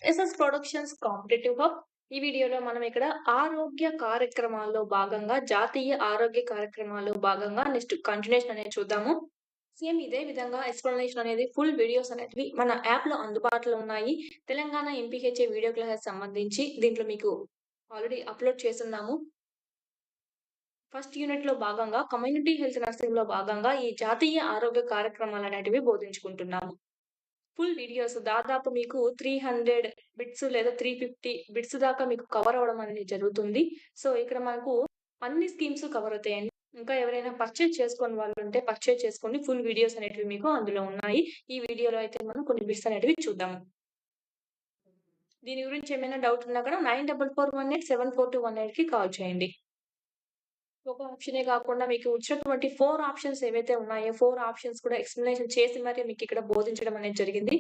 SS productions competitive hub. ఈ వీడియోలో మనం ఇక్కడ ఆరోగ్య కార్యక్రమాల్లో భాగంగా జాతీయ ఆరోగ్య కార్యక్రమాల్లో భాగంగా నెక్స్ట్ కంటిన్యూషన్ అనేది చూద్దాము. సేమ్ ఇదే విధంగా ఎక్స్‌ప్లనేషన్ అనేది ఫుల్ వీడియోస్ అనేటివి మన యాప్‌లో అందుబాటులో ఉన్నాయి. తెలంగాణ ఎంపీహెచ్‌ఏ వీడియో క్లాసెస్ సంబంధించి దీంట్లో మీకు ఆల్రెడీ అప్‌లోడ్ చేసున్నాము. ఫస్ట్ యూనిట్‌లో భాగంగా కమ్యూనిటీ హెల్త్ నర్సింగ్‌లో భాగంగా ఈ జాతీయ ఆరోగ్య కార్యక్రమాలనేటివి బోధించుకుంటున్నాము. ఫుల్ వీడియోస్ దాదాపు మీకు 300 బిట్స్ లేదా 350 బిట్స్ దాకా మీకు కవర్ అవ్వడం అనేది జరుగుతుంది. సో, ఇక్కడ మనకు అన్ని స్కీమ్స్ కవర్ అవుతాయండి. ఇంకా ఎవరైనా పర్చేజ్ చేసుకోని వాళ్ళుంటే పర్చేజ్ చేసుకోండి. ఫుల్ వీడియోస్ అనేటివి మీకు అందులో ఉన్నాయి. ఈ వీడియోలో అయితే మనం కొన్ని బిట్స్ అనేటివి చూద్దాము. దీని గురించి ఏమైనా డౌట్ ఉన్నా కూడా 9441874218కి కాల్ చేయండి. ఒక ఆప్షనే కాకుండా మీకు వచ్చినటువంటి 4 ఆప్షన్స్ ఏవైతే ఉన్నాయో 4 ఆప్షన్స్ కూడా ఎక్స్‌ప్లనేషన్ చేసి మరి మీకిక్కడ బోధించడం అనేది జరిగింది.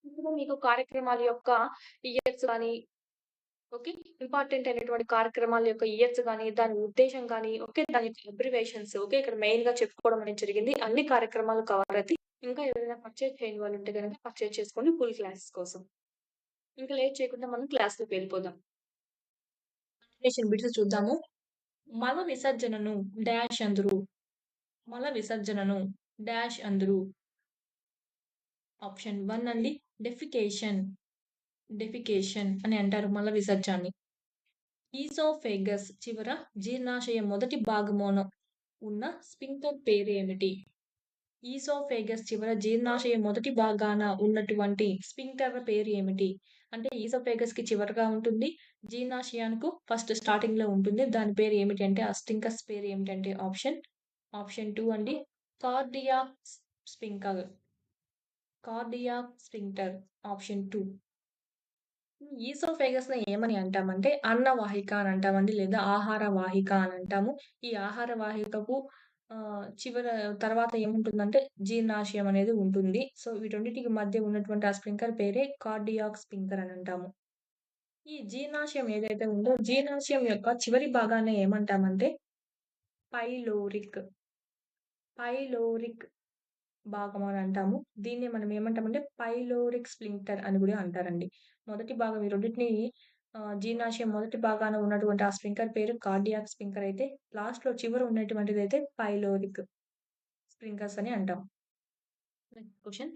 ఇందులో మీకు కార్యక్రమాల యొక్క ఇయర్స్ గాని, ఓకే. ఇంపార్టెంట్ అయినటువంటి కార్యక్రమాల యొక్క ఇయర్స్ గాని, దాని ఉద్దేశ్యం గాని, ఓకే. దాని యొక్క అబ్రివేషన్స్, ఓకే. ఇక్కడ మెయిన్‌గా చెప్పుకోవడం అనేది జరిగింది. అన్ని కార్యక్రమాలు కవర్ అయితాయి. ఇంకా ఎవరైనా పర్చేజ్ చేయని వాళ్ళుంటే గనక పర్చేజ్ చేసుకోండి ఫుల్ క్లాసెస్ కోసం. ఇంకా లేట్ చేయకుండా మనం క్లాస్‌లోకి వెళ్ళిపోదాం. కంటిన్యూషన్ బిట్స్ చూద్దాము. మల విసర్జనను డాష్ అందురు. మల విసర్జనను డాష్ అందురు. ఆప్షన్ 1 అండి డెఫికేషన్. డెఫికేషన్ అని అంటారు మల విసర్జనని. ఈసోఫేగస్ చివర జీర్ణాశయ మొదటి భాగమున ఉన్న స్ఫింక్టర్ పేరేమిటి? ఈసోఫేగస్ చివర జీర్ణాశయ మొదటి భాగాన ఉన్నటువంటి స్ఫింక్టర్ పేరు ఏమిటి? అంటే ఈసోఫేగస్‌కి చివరగా ఉంటుంది. జీర్ణాశయానికి ఫస్ట్ స్టార్టింగ్‌లో ఉంటుంది. దాని పేరు ఏమిటి అంటే ఆ స్టింకస్ పేరు ఏమిటంటే ఆప్షన్ 2 అండి cardiac sphincter. Cardiac sphincter option 2. ఈసోఫేగస్‌ని ఏమని అంటామంటే అన్నవాహిక అని అంటామండి. లేదా ఆహార వాహిక అని అంటాము. ఈ ఆహార వాహికకు చివర తర్వాత ఏముంటుందంటే జీర్ణాశయం అనేది ఉంటుంది. సో, వీటన్నిటికి మధ్య ఉన్నటువంటి ఆ స్ఫింక్టర్ పేరే కార్డియాక్ స్ఫింక్టర్ అని అంటాము. ఈ జీర్ణాశయం ఏదైతే ఉందో జీర్ణాశయం యొక్క చివరి భాగాన్ని ఏమంటామంటే పైలోరిక్. పైలోరిక్ భాగం అని అంటాము. దీన్నే మనం ఏమంటామంటే పైలోరిక్ స్ఫింక్టర్ అని గూడా అంటారండి. మొదటి భాగం ఈ రెండిటిని జీర్ణాశయం మొదటి భాగాన ఉన్నటువంటి ఆ స్ఫింక్టర్ పేరు కార్డియాక్ స్ఫింక్టర్ అయితే లాస్ట్‌లో చివర ఉన్నటువంటిదైతే పైలోరిక్ స్ఫింక్టర్స్ అని అంటాం. Next question.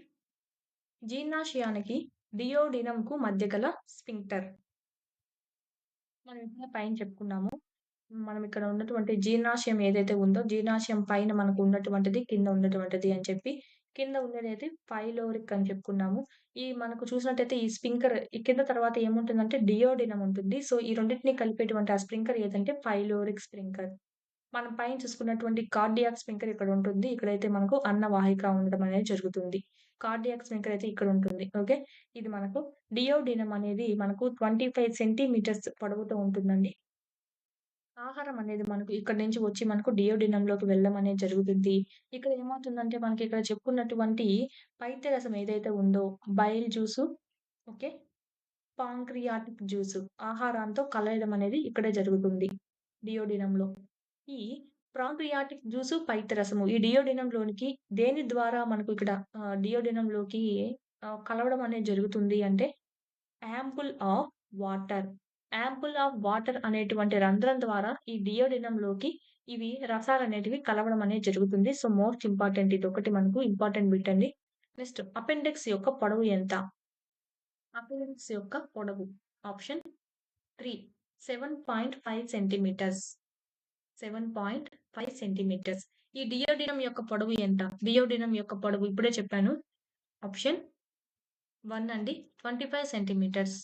జీర్ణాశయానికి డియోడినంకు మధ్య గల స్ఫింక్టర్. మనం ఇందాక పైన చెప్పుకున్నాము. మనం ఇక్కడ ఉన్నటువంటి జీర్ణాశయం ఏదైతే ఉందో, జీర్ణాశయం పైన మనకు ఉన్నటువంటిది, కింద ఉన్నటువంటిది అని చెప్పి, కింద ఉండేదైతే పైలోరిక్ అని చెప్పుకున్నాము. ఈ మనకు చూసినట్టయితే ఈ స్ఫింక్టర్ ఈ కింద తర్వాత ఏముంటుందంటే డియోడినం ఉంటుంది. సో, ఈ రెండిటిని కలిపేటువంటి ఆ స్ఫింక్టర్ ఏదంటే పైలోరిక్ స్ఫింక్టర్. మనం పైన చూసుకున్నటువంటి కార్డియాక్ స్ఫింక్టర్ ఇక్కడ ఉంటుంది. ఇక్కడైతే మనకు అన్నవాహిక ఉండడం అనేది జరుగుతుంది. కార్డియాక్ స్ఫింక్టర్ అయితే ఇక్కడ ఉంటుంది. ఓకే. ఇది మనకు డియోడినం అనేది మనకు 25 సెంటీమీటర్స్ పొడవుతో ఉంటుందండి. ఆహారం అనేది మనకు ఇక్కడి నుంచి వచ్చి మనకు డియోడినంలోకి వెళ్ళడం అనేది జరుగుతుంది. ఇక్కడ ఏమవుతుందంటే మనకి ఇక్కడ చెప్పుకున్నటువంటి పైత్యరసం ఏదైతే ఉందో bile juice, okay. Pancreatic juice ఆహారంతో కలయడం అనేది ఇక్కడే జరుగుతుంది డియోడినంలో. ఈ ప్రాంక్రియాటిక్ జ్యూసు, పైత్యరసము ఈ డియోడినంలోనికి దేని ద్వారా మనకు ఇక్కడ డియోడినంలోకి కలవడం అనేది జరుగుతుంది అంటే ample of water. Ample of water అనేటువంటి రంధ్రం ద్వారా ఈ డియోడినంలోకి ఇవి రసాలనేటివి కలవడం అనేది జరుగుతుంది. సో, మోస్ట్ ఇంపార్టెంట్ ఇదొకటి మనకు ఇంపార్టెంట్ బిట్ అండి. నెక్స్ట్ అపెండిక్స్ యొక్క పొడవు ఎంత? అపెండిక్స్ యొక్క పొడవు ఆప్షన్ 3 7.5 సెంటీమీటర్స్. 7.5 సెంటీమీటర్స్. ఈ డియోడినం యొక్క పొడవు ఎంత? డియోడినం యొక్క పొడవు ఇప్పుడే చెప్పాను. ఆప్షన్ 1 అండి 25 సెంటీమీటర్స్.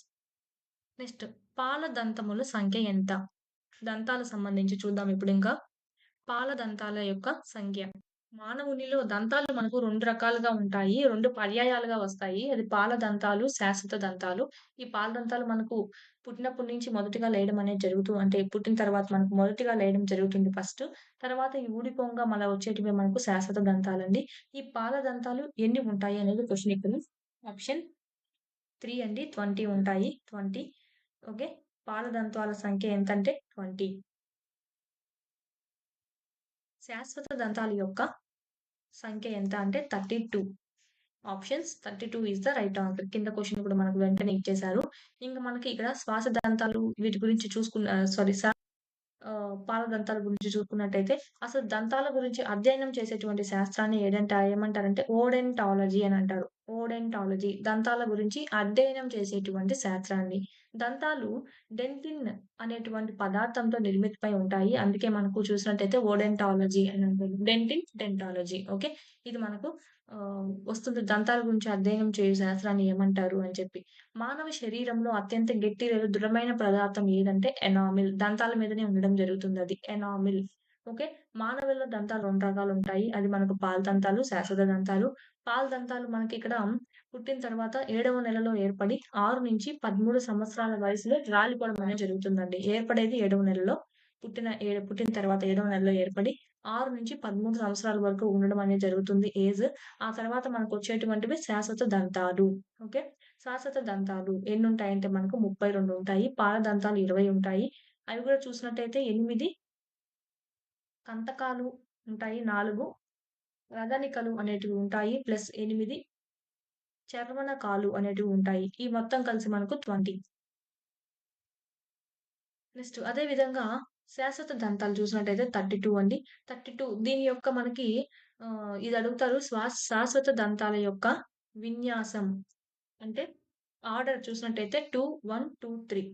నెక్స్ట్ పాల దంతముల సంఖ్య ఎంత? దంతాలకు సంబంధించి చూద్దాం ఇప్పుడింకా. పాల దంతాల యొక్క సంఖ్య. మానవునిలో దంతాలు మనకు 2 రకాలుగా ఉంటాయి. 2 పర్యాయాలుగా వస్తాయి. అది పాల దంతాలు, శాశ్వత దంతాలు. ఈ పాల దంతాలు మనకు పుట్టినప్పటి నుంచి మొదటిగా లేయడం అనేది అంటే పుట్టిన తర్వాత మనకు మొదటిగా లేయడం జరుగుతుంది ఫస్ట్. తర్వాత ఈ ఊడిపోంగా మళ్ళా వచ్చేటివే మనకు శాశ్వత దంతాలండి. ఈ పాల దంతాలు ఎన్ని ఉంటాయి అనేది క్వెషన్ ఇక్కడ. ఆప్షన్ 3 అండి 20 ఉంటాయి. 20 ఓకే. పాల దంతాల సంఖ్య ఎంతంటే 20. శాశ్వత దంతాల యొక్క సంఖ్య ఎంత అంటే 32. Options 32 is the right answer. కింద క్వెషన్ కూడా మనకు వెంటనే ఇచ్చేసారు. ఇంక మనకి ఇక్కడ శ్వాస దంతాలు వీటి గురించి సారీ పాల దంతాల గురించి చూసుకున్నట్టయితే, అసలు దంతాల గురించి అధ్యయనం చేసేటువంటి శాస్త్రాన్ని ఏమంటారంటే ఓడెంటాలజీ అని అంటారు. ఓడెంటాలజీ దంతాల గురించి అధ్యయనం చేసేటువంటి శాస్త్రాన్ని. దంతాలు డెంటిన్ అనేటువంటి పదార్థంతో నిర్మితమై ఉంటాయి. అందుకే మనకు చూసినట్టయితే ఓడెంటాలజీ అని అంటారు. డెంటిన్, డెంటాలజీ. ఓకే. ఇది మనకు వస్తుంది. దంతాల గురించి అధ్యయనం చేయు శాస్త్రాన్ని ఏమంటారు అని చెప్పి. మానవ శరీరంలో అత్యంత గట్టి లేదా దృఢమైన పదార్థం ఏదంటే ఎనామిల్. దంతాల మీదనే ఉండడం జరుగుతుందది. ఎనామిల్. ఓకే. మానవుల్లో దంతాలు 2 రకాలుంటాయి. అది మనకు పాల దంతాలు, శాశ్వత దంతాలు. పాల దంతాలు మనకిక్కడ పుట్టిన తర్వాత 7వ నెలలో ఏర్పడి 6-13 సంవత్సరాల వయసులో రాలిపోవడం అనేది జరుగుతుందండి. ఏర్పడేది 7వ నెలలో. పుట్టిన తర్వాత 7వ నెలలో ఏర్పడి 6-13 సంవత్సరాల వరకు ఉండడం అనేది జరుగుతుంది ఏజ్. ఆ తర్వాత మనకొచ్చేటువంటివి శాశ్వత దంతాలు. ఓకే. శాశ్వత దంతాలు ఎన్నుంటాయంటే మనకు 32 ఉంటాయి. పాల దంతాలు 20 ఉంటాయి. అవి కూడా చూసినట్టయితే 8 కంతకాలు ఉంటాయి 4, రదనికలు అనేటివి ఉంటాయి. ప్లస్ 8 చర్వణకాలు అనేటివి ఉంటాయి. ఈ మొత్తం కలిసి మనకు 20. నెక్స్ట్ అదే విధంగా శాశ్వత దంతాలు చూసినట్టయితే 32 అండి. 32 దీని యొక్క మనకి ఇది అడుగుతారు శాశ్వత దంతాల యొక్క విన్యాసం. అంటే ఆర్డర్ చూసినట్టయితే 2, 1, 2, 3.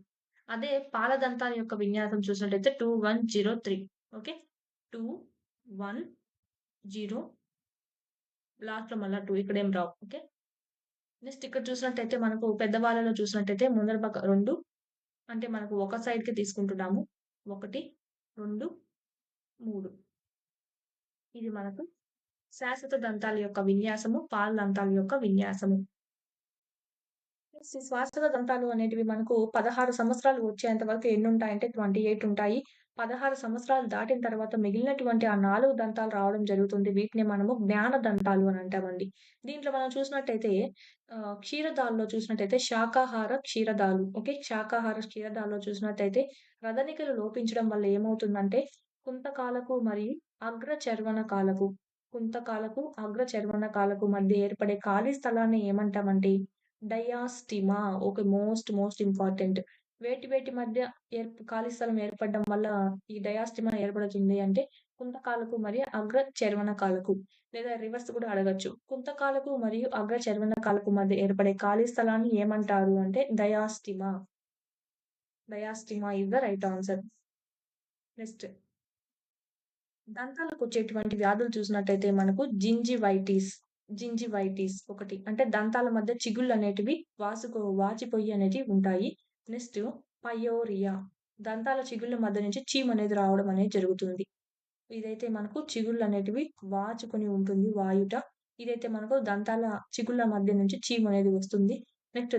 అదే పాల దంతాల యొక్క విన్యాసం చూసినట్టయితే 2, 1, 0, 3. ఓకే. 2, 1, 0 లాస్ట్‌లో మళ్ళా 2 ఇక్కడేం రావు. ఓకే. నెక్స్ట్ ఇక్కడ చూసినట్టయితే మనకు పెద్దవాళ్ళలో చూసినట్టయితే ముందర పక్క 2 అంటే మనకు ఒక సైడ్‌కి తీసుకుంటున్నాము. 1, 2, 3. ఇది మనకు శాశ్వత దంతాల యొక్క విన్యాసము, పాల దంతాల యొక్క విన్యాసము. శాశ్వత దంతాలు అనేటివి మనకు 16 సంవత్సరాలు వచ్చేంత వరకు ఎన్నుంటాయంటే 28 ఉంటాయి. 16 సంవత్సరాలు దాటిన తర్వాత మిగిలినటువంటి ఆ 4 దంతాలు రావడం జరుగుతుంది. వీటిని మనము జ్ఞాన దంతాలు అని అంటామండి. దీంట్లో మనం చూసినట్టయితే క్షీరదాల్లో చూసినట్టయితే శాకాహార క్షీరదాలు. ఓకే. శాకాహార క్షీరదాల్లో చూసినట్టయితే రదనికలు లోపించడం వల్ల ఏమవుతుందంటే కుంతకాలకు మరియు అగ్ర చర్వణకాలకు అగ్ర చర్వణకాలకు మధ్య ఏర్పడే ఖాళీ స్థలాన్ని ఏమంటామంటే డయాస్టిమా. ఓకే. Most important. వేటి మధ్య ఖాళీ స్థలం ఏర్పడడం వల్ల ఈ డయాస్టిమా ఏర్పడుతుంది అంటే కుంతకాలకు మరియు అగ్ర చర్వణకాలకు. లేదా రివర్స్ కూడా అడగొచ్చు. కుంతకాలకు మరియు అగ్ర చర్వణకాలకు మధ్య ఏర్పడే ఖాళీ స్థలాన్ని ఏమంటారు అంటే diastema. Diastema is the right answer. Next దంతాలకొచ్చేటువంటి వ్యాధులు చూసినట్టయితే మనకు జింజివైటిస్ ఒకటి. అంటే దంతాల మధ్య చిగుళ్ళనేటివి వాచిపోయి అనేటివి ఉంటాయి. Next pyorrhoea. దంతాల చిగుళ్ళ మధ్య నుంచి చీమనేది రావడం అనేది జరుగుతుంది. ఇదైతే మనకు చిగుళ్ళనేటివి వాచుకొని ఉంటుంది వాయుట. ఇదైతే మనకు దంతాల చిగుళ్ళ మధ్య నుంచి చీమనేది వస్తుంది. నెక్స్ట్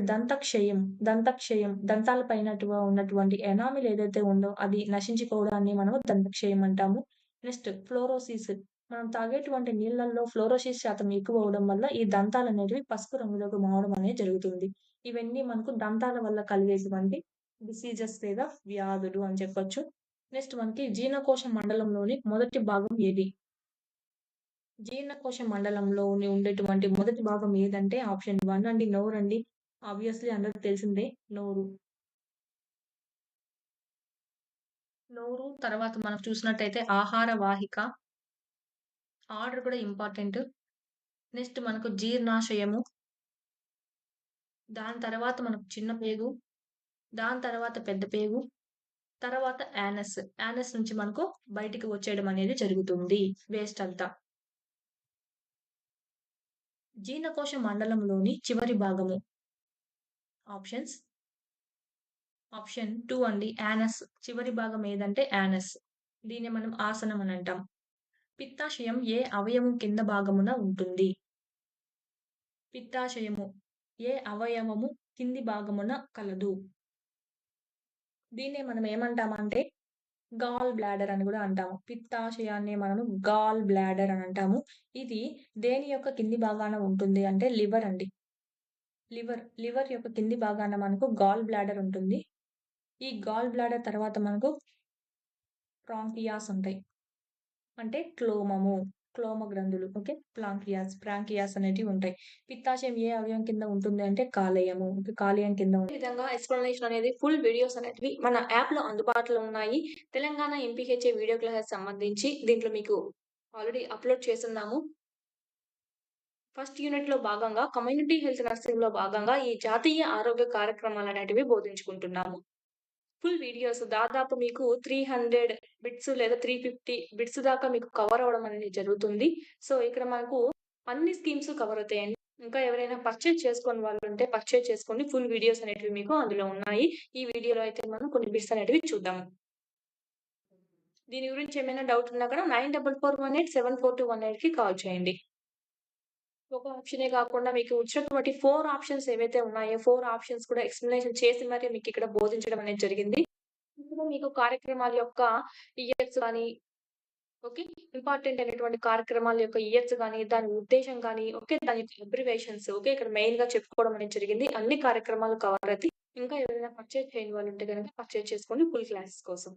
దంతాల పైన ఉన్నటువంటి ఎనామిల్ ఏదైతే ఉందో అది నశించిపోవడాన్ని మనము దంతక్షయం అంటాము. Next fluorosis. మనం తాగేటువంటి నీళ్ళల్లో ఫ్లోరోసిస్ శాతం ఎక్కువవ్వడం వల్ల ఈ దంతాలనేటివి పసుపు రంగులోకి మారడం అనేది జరుగుతుంది. ఇవన్నీ మనకు దంతాల వల్ల కలిగేటువంటి డిసీజెస్ లేదా వ్యాధులు అని చెప్పొచ్చు. నెక్స్ట్ మనకి జీర్ణకోశ మండలంలోని మొదటి భాగం ఏది? జీర్ణకోశ మండలంలోని ఉండేటువంటి మొదటి భాగం ఏదంటే ఆప్షన్ 1 అండి నోరండి. ఆబ్వియస్‌లీ అందరికి తెలిసిందే నోరు. నోరు తర్వాత మనం చూసినట్టయితే ఆహార వాహిక. ఆర్డర్ కూడా ఇంపార్టెంట్. నెక్స్ట్ మనకు జీర్ణాశయము. దాని తర్వాత మనకు చిన్న పేగు. దాని తర్వాత పెద్ద పేగు. తర్వాత యానస్. యానస్ నుంచి మనకు బయటికి వచ్చేయడం అనేది జరుగుతుంది వేస్ట్ అంతా. జీర్ణకోశ మండలంలోని చివరి భాగము. ఆప్షన్స్. ఆప్షన్ 2 అండి యానస్. చివరి భాగం ఏదంటే యానస్. దీన్ని మనం ఆసనం అని అంటాం. పిత్తాశయం ఏ అవయవం కింద భాగమున ఉంటుంది? పిత్తాశయము ఏ అవయవము కింది భాగమున కలదు? దీన్నే మనం ఏమంటామంటే గాల్ బ్లాడర్ అని కూడా అంటాము. పిత్తాశయాన్ని మనము గాల్ బ్లాడర్ అని అంటాము. ఇది దేని యొక్క కింది భాగాన ఉంటుంది అంటే లివర్ అండి. లివర్ యొక్క కింది భాగాన మనకు గాల్ బ్లాడర్ ఉంటుంది. ఈ గాల్ బ్లాడర్ తర్వాత మనకు బ్రాంకియాస్ ఉంటాయి. అంటే క్లోమము. క్లోమ గ్రంథులు. ఓకే. ప్రాంకియాస్ అనేటివి ఉంటాయి. పిత్తాశయం ఏ అవయవం కింద ఉంటుంది అంటే కాలేయము. ఓకే. కాలేయం కింద ఈ విధంగా ఎక్స్‌ప్లనేషన్ అనేది ఫుల్ వీడియోస్ అనేటివి మన యాప్‌లో అందుబాటులో ఉన్నాయి. తెలంగాణ ఎంపీహెచ్‌ఏ వీడియో క్లాసెస్ సంబంధించి దీంట్లో మీకు ఆల్రెడీ అప్‌లోడ్ చేసున్నాము. ఫస్ట్ యూనిట్‌లో భాగంగా కమ్యూనిటీ హెల్త్ నర్సింగ్‌లో భాగంగా ఈ జాతీయ ఆరోగ్య కార్యక్రమాలనేటివి బోధించుకుంటున్నాము. ఫుల్ వీడియోస్ దాదాపు మీకు 300 బిట్స్ లేదా 350 బిట్స్ దాకా మీకు కవర్ అవ్వడం అనేది జరుగుతుంది. సో, ఇక్కడ మనకు అన్ని స్కీమ్స్ కవర్ అవుతాయండి. ఇంకా ఎవరైనా పర్చేజ్ చేసుకోని వాళ్ళుంటే పర్చేజ్ చేసుకోండి. ఫుల్ వీడియోస్ అనేటివి మీకు అందులో ఉన్నాయి. ఈ వీడియోలో అయితే మనం కొన్ని బిట్స్ అనేటివి చూద్దాము. దీని గురించి ఏమైనా డౌట్ ఉన్నా కూడా 9441874218కి కాల్ చేయండి. ఒక ఆప్షనే కాకుండా మీకు వచ్చినటువంటి 4 ఆప్షన్స్ ఏవైతే ఉన్నాయో 4 ఆప్షన్స్ కూడా ఎక్స్‌ప్లనేషన్ చేసి మరి మీకిక్కడ బోధించడం అనేది జరిగింది. ఇందులో మీకు కార్యక్రమాల యొక్క ఇయర్స్ గాని, ఓకే. ఇంపార్టెంట్ అయినటువంటి కార్యక్రమాల యొక్క ఇయర్స్ గాని, దాని ఉద్దేశ్యం గాని, ఓకే. దాని యొక్క అబ్రివేషన్స్, ఓకే. ఇక్కడ మెయిన్‌గా చెప్పుకోవడం అనేది జరిగింది. అన్ని కార్యక్రమాలు కవర్ అయితాయి. ఇంకా ఎవరైనా పర్చేజ్ చేయని వాళ్ళుంటే గనక పర్చేజ్ చేసుకోండి ఫుల్ క్లాసెస్ కోసం.